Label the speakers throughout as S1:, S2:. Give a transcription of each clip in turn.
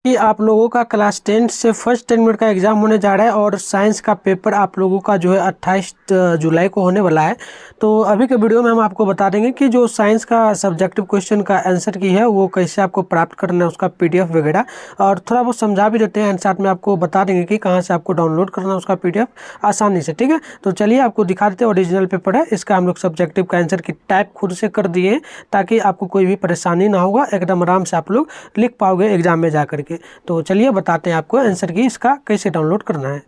S1: कि आप लोगों का क्लास 10 से फर्स्ट 10 मिनट का एग्ज़ाम होने जा रहा है और साइंस का पेपर आप लोगों का जो है 28 जुलाई को होने वाला है। तो अभी के वीडियो में हम आपको बता देंगे कि जो साइंस का सब्जेक्टिव क्वेश्चन का आंसर की है वो कैसे आपको प्राप्त करना है, उसका पीडीएफ वगैरह, और थोड़ा बहुत समझा भी देते हैं। साथ में आपको बता देंगे कि कहाँ से आपको डाउनलोड करना है उसका पीडीएफ आसानी से। ठीक है, तो चलिए आपको दिखा देते हैं। ओरिजिनल पेपर है, इसका हम लोग सब्जेक्टिव का आंसर की टाइप खुद से कर दिए हैं ताकि आपको कोई भी परेशानी ना होगा, एकदम आराम से आप लोग लिख पाओगे एग्जाम में जा करके। तो चलिए बताते हैं आपको आंसर की इसका कैसे डाउनलोड करना है।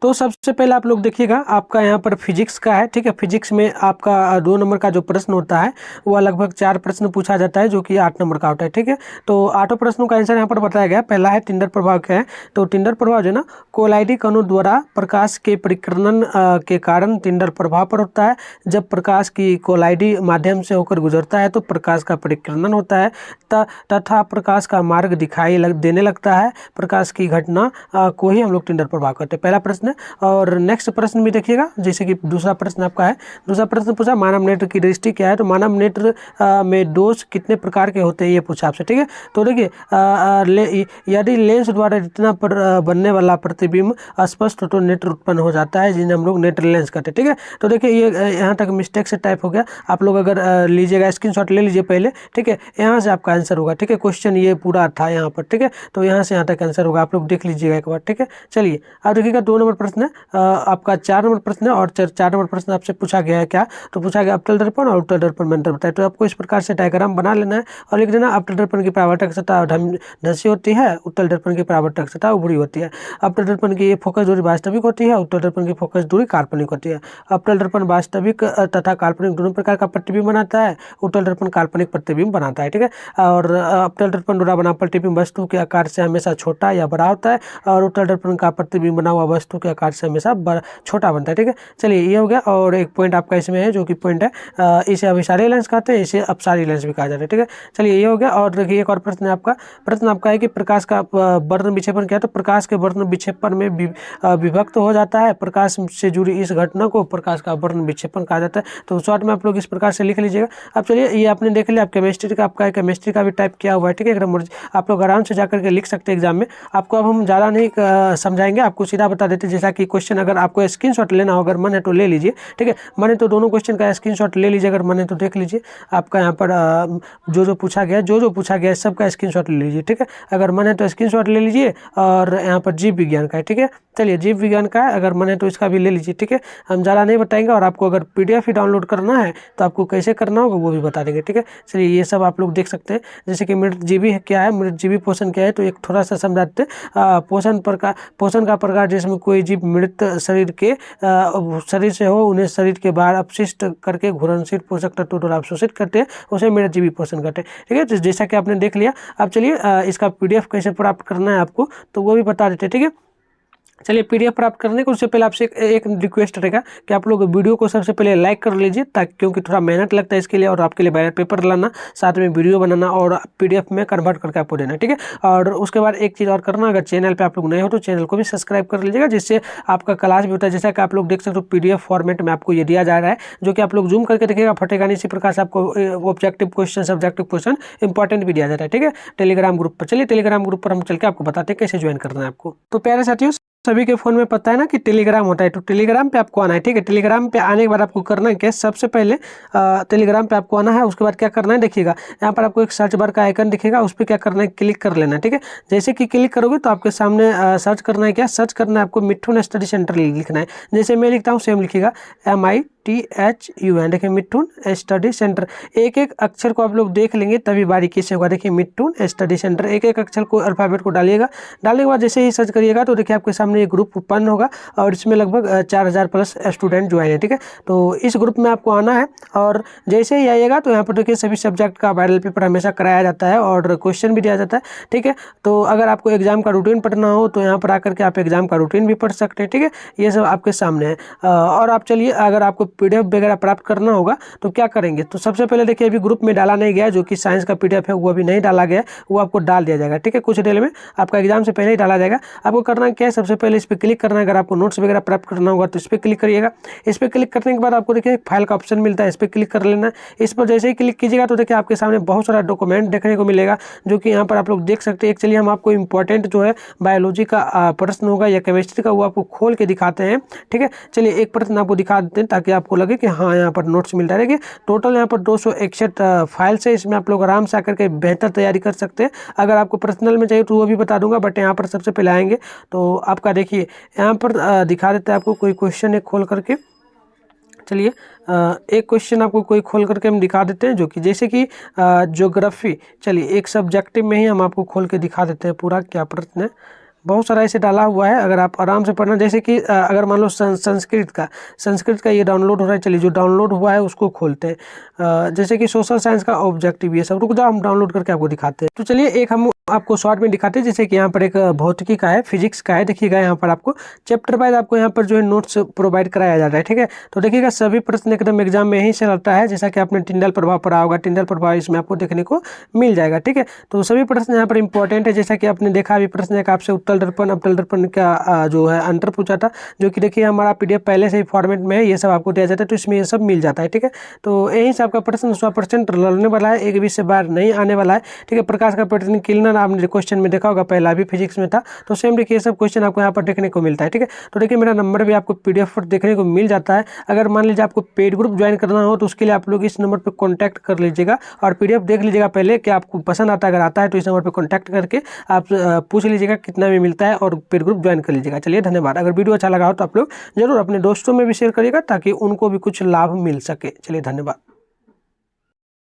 S1: तो सबसे पहले आप लोग देखिएगा, आपका यहाँ पर फिजिक्स का है। ठीक है, फिजिक्स में आपका 2 नंबर का जो प्रश्न होता है वह लगभग 4 प्रश्न पूछा जाता है जो कि 8 नंबर का होता है। ठीक है, तो 8 प्रश्नों का आंसर यहाँ पर बताया गया। पहला है टिंडर प्रभाव क्या है। तो टिंडर प्रभाव जो है ना, कोलाइडी कणों द्वारा प्रकाश के परिकर्णन के कारण टिंडर प्रभाव पर होता है। जब प्रकाश की कोलाइडी माध्यम से होकर गुजरता है तो प्रकाश का परिकर्णन होता है तथा प्रकाश का मार्ग दिखाई देने लगता है। प्रकाश की घटना को ही हम लोग टिंडर प्रभाव कहते हैं। पहला प्रश्न। और नेक्स्ट प्रश्न भी देखिएगा, जैसे कि दूसरा प्रश्न आपका है। दूसरा प्रश्न पूछा मानव नेत्र की दृष्टि क्या है। तो मानव नेत्र में दोष कितने प्रकार के होते हैं ये पूछा आपसे। ठीक है, तो देखिए यदि लेंस द्वारा रेटिना पर बनने वाला प्रतिबिंब स्पष्ट हो तो नेत्र उत्पन्न हो जाता है, जिन्हें हम लोग नेत्र लेंस कहते हैं। ठीक है, तो देखिए ये यहाँ तक मिस्टेक से टाइप हो गया। आप लोग अगर लीजिएगा स्क्रीनशॉट ले लीजिए पहले। ठीक है, यहाँ से आपका आंसर होगा। ठीक है, क्वेश्चन ये पूरा था यहाँ पर। ठीक है, तो यहाँ से यहाँ तक आंसर होगा, आप लोग देख लीजिएगा एक बार। ठीक है, चलिए अब देखिएगा 2 नंबर प्रश्न है, आपका 4 नंबर प्रश्न है। और 4 नंबर प्रश्न आपसे पूछा गया है क्या, तो पूछा गया अवतल दर्पण और उत्तल दर्पण में अंतर बताए। तो आपको इस प्रकार से डायग्राम बना लेना है और लिख देना अवतल दर्पण की परावर्तक सतह धंसी होती है, उत्तल दर्पण की परावर्तक सतह उभरी होती है। अवतल दर्पण की फोकस दूरी वास्तविक होती है, उत्तल दर्पण की फोकस दूरी काल्पनिक होती है। अवतल दर्पण वास्तविक तथा काल्पनिक दोनों प्रकार का प्रतिबिंब बनाता है, उत्तल दर्पण काल्पनिक प्रतिबिंब बनाता है। ठीक है, और अवतल दर्पण द्वारा बना प्रतिबिंब वस्तु के आकार से हमेशा छोटा या बड़ा होता है और उत्तल दर्पण का प्रतिबिंब बना हुआ वस्तु के आकार से हमेशा छोटा बनता है। ठीक है, चलिए ये हो गया। और एक पॉइंट आपका इसमें है जो कि पॉइंट है, इसे अभिसारी लेंस कहते हैं, इसे अपसारी लेंस भी कहा जाता है। ठीक है, चलिए ये हो गया। और देखिए एक और प्रश्न है आपका। प्रश्न आपका है कि प्रकाश का वर्ण विक्षेपण क्या है। तो प्रकाश के वर्ण विक्षेपण में विभक्त हो जाता है। प्रकाश से जुड़ी इस घटना को प्रकाश का वर्ण विक्षेपण कहा जाता है। तो शॉर्ट में आप लोग इस प्रकार से लिख लीजिएगा। अब चलिए ये आपने देख लिया, आप केमिस्ट्री का आपका केमिस्ट्री का भी टाइप किया हुआ है। ठीक है, एकदम आप लोग आराम से जाकर के लिख सकते हैं एग्जाम में। आपको अब हम ज़्यादा नहीं समझाएंगे, आपको सीधा बता देते हैं। जैसा कि क्वेश्चन अगर आपको स्क्रीनशॉट लेना हो, अगर मन है तो ले लीजिए। ठीक है, मन है तो दोनों क्वेश्चन का स्क्रीनशॉट ले लीजिए, अगर मन है तो देख लीजिए। आपका यहाँ पर जो पूछा गया है सबका स्क्रीनशॉट ले लीजिए। ठीक है, अगर मन है तो स्क्रीनशॉट ले लीजिए। और यहाँ पर जीव विज्ञान का है। ठीक है, चलिए जीव विज्ञान का है, अगर मन है तो इसका भी ले लीजिए। ठीक है, हम ज़्यादा नहीं बताएंगे और आपको अगर पीडीएफ ही डाउनलोड करना है तो आपको कैसे करना होगा वो भी बता देंगे। ठीक है, चलिए ये सब आप लोग देख सकते हैं। जैसे कि मृत जीवी क्या है, मृत जीवी पोषण क्या है, तो एक थोड़ा सा समझाते हैं। पोषण का प्रकार जिसमें कोई जीव मृत शरीर से हो, उन्हें शरीर के बाहर अपशिष्ट करके घुलनशील पोषक तत्वों द्वारा अवशोषित करते हैं, उसे मृत जीवी पोषण कहते हैं। ठीक है, तो जैसा कि आपने देख लिया। अब चलिए इसका पीडीएफ कैसे प्राप्त करना है आपको तो वो भी बता देते हैं। ठीक है, चलिए पीडीएफ प्राप्त करने को उससे पहले आपसे एक रिक्वेस्ट रहेगा कि आप लोग वीडियो को सबसे पहले लाइक कर लीजिए, ताकि क्योंकि थोड़ा मेहनत लगता है इसके लिए, और आपके लिए बैलेट पेपर लाना, साथ में वीडियो बनाना और पीडीएफ में कन्वर्ट करके आपको देना। ठीक है, और उसके बाद एक चीज़ और करना, अगर चैनल पे आप लोग नए हो तो चैनल को भी सब्सक्राइब कर लीजिएगा, जिससे आपका क्लास भी होता है। जैसा कि आप लोग देख सकते हो पीडीएफ फॉर्मेट में आपको ये दिया जा रहा है, जो कि आप लोग जूम करके देखिएगा, फटेगा नहीं। इसी प्रकार से आपको objective question, subjective question important भी दिया जाता है। ठीक है, टेलीग्राम ग्रुप पर। चलिए टेलीग्राम ग्रुप पर हम चल के आपको बताते हैं कैसे ज्वाइन करना है आपको। तो प्यारे साथियों, सभी के फ़ोन में पता है ना कि टेलीग्राम होता है, तो टेलीग्राम पे आपको आना है। ठीक है, टेलीग्राम पे आने के बाद आपको करना है क्या, सबसे पहले टेलीग्राम पे आपको आना है। उसके बाद क्या करना है, देखिएगा यहाँ पर आपको एक सर्च बार का आइकन दिखेगा, उस पर क्या करना है, क्लिक कर लेना है। ठीक है, जैसे कि क्लिक करोगे तो आपके सामने सर्च करना है क्या, सर्च करना है आपको मिठुन स्टडी सेंटर लिखना है। जैसे मैं लिखता हूँ सेम लिखिएगा, MITHUN। देखिए मिठुन स्टडी सेंटर, एक एक अक्षर को आप लोग देख लेंगे तभी बारीकी से होगा। देखिए मिठुन स्टडी सेंटर, एक एक अक्षर को अल्फाबेट को डालिएगा। डालने के बाद जैसे ही सर्च करिएगा तो देखिए आपके सामने एक ग्रुप उत्पन्न होगा और इसमें लगभग 4000 प्लस स्टूडेंट ज्वाइन है। ठीक है, तो इस ग्रुप में आपको आना है और जैसे ही आइएगा तो यहाँ पर देखिए सभी सब्जेक्ट का वायरल पेपर हमेशा कराया जाता है और क्वेश्चन भी दिया जाता है। ठीक है, तो अगर आपको एग्जाम का रूटीन पढ़ना हो तो यहाँ पर आकर के आप एग्जाम का रूटीन भी पढ़ सकते हैं। ठीक है, ये सब आपके सामने है। और आप चलिए, अगर आपको PDF वगैरह प्राप्त करना होगा तो क्या करेंगे, तो सबसे पहले देखिए अभी ग्रुप में डाला नहीं गया जो कि साइंस का PDF है वो अभी नहीं डाला गया, वो आपको डाल दिया जाएगा। ठीक है, कुछ देर में आपका एग्जाम से पहले ही डाला जाएगा। आपको करना क्या है, सबसे पहले इस पर क्लिक करना है। अगर आपको नोट्स वगैरह प्राप्त करना होगा तो इस पर क्लिक करिएगा। इस पर क्लिक करने के बाद आपको देखिए एक फाइल का ऑप्शन मिलता है, इस पर क्लिक कर लेना है। इस पर जैसे ही क्लिक कीजिएगा तो देखिए आपके सामने बहुत सारा डॉक्यूमेंट देखने को मिलेगा जो कि यहाँ पर आप लोग देख सकते हैं। चलिए हम आपको इंपॉर्टेंट जो है बायोलॉजी का प्रश्न होगा या केमिस्ट्री का वो आपको खोल के दिखाते हैं। ठीक है, चलिए एक प्रश्न आपको दिखा देते हैं ताकि आपको लगे कि हाँ यहाँ पर नोट्स मिल रहा है। टोटल यहाँ पर 261 फाइल्स है, इसमें आप लोग आराम से आकर के बेहतर तैयारी कर सकते हैं। अगर आपको पर्सनल में चाहिए तो वो भी बता दूंगा, बट यहाँ पर सबसे पहले आएंगे तो आपका देखिए यहाँ पर दिखा देता है आपको कोई क्वेश्चन एक खोल करके। चलिए एक क्वेश्चन आपको कोई खोल करके हम दिखा देते हैं जो कि जैसे कि ज्योग्राफी, चलिए एक सब्जेक्टिव में ही हम आपको खोल के दिखा देते हैं पूरा क्या प्रश्न है। बहुत सारा ऐसे डाला हुआ है, अगर आप आराम से पढ़ना, जैसे कि अगर मान लो संस्कृत का ये डाउनलोड हो रहा है। चलिए जो डाउनलोड हुआ है उसको खोलते हैं। जैसे कि सोशल साइंस का ऑब्जेक्टिव, ये सब रुक जाओ हम डाउनलोड करके आपको दिखाते हैं। तो चलिए एक हम आपको शॉर्ट में दिखाते हैं, जैसे कि यहाँ पर एक भौतिकी का है, फिजिक्स का है। देखिएगा यहाँ पर आपको चैप्टर वाइज आपको यहाँ पर जो है नोट्स प्रोवाइड कराया जा रहा है। ठीक है, तो देखिएगा सभी प्रश्न एकदम एग्जाम में ही से आता है, जैसा कि आपने टिंडल प्रभाव पढ़ा होगा। टिंडल प्रभाव इसमें आपको देखने को मिल जाएगा। ठीक है, तो सभी प्रश्न यहाँ पर इंपॉर्टेंट है। जैसा कि आपने देखा अभी प्रश्न एक आपसे उत्तल दर्पण अवतल दर्पण का जो है अंतर पूछा था, जो कि देखिए हमारा PDF पहले से ही फॉर्मेट में है, ये सब आपको दिया जाता है तो इसमें ये सब मिल जाता है। ठीक है, तो यही से आपका प्रश्न 100% लड़ने वाला है, एक भी से बार नहीं आने वाला है। ठीक है, प्रकाश का पैटर्न क्लीनर आपने क्वेश्चन में देखा होगा, पहला भी फिजिक्स में था, तो सेम देखिए सब क्वेश्चन आपको यहाँ पर देखने को मिलता है। ठीक है, तो देखिए मेरा नंबर भी आपको PDF पर देखने को मिल जाता है। अगर मान लीजिए आपको पेड ग्रुप ज्वाइन करना हो तो उसके लिए आप लोग इस नंबर पर कॉन्टैक्ट कर लीजिएगा और PDF देख लीजिएगा पहले कि आपको पसंद आता है। अगर आता है तो इस नंबर पर कॉन्टैक्ट करके आप पूछ लीजिएगा कितना में मिलता है और पेड ग्रुप ज्वाइन कर लीजिएगा। चलिए धन्यवाद। अगर वीडियो अच्छा लगा हो तो आप लोग जरूर अपने दोस्तों में भी शेयर करिएगा ताकि उनको भी कुछ लाभ मिल सके। चलिए धन्यवाद।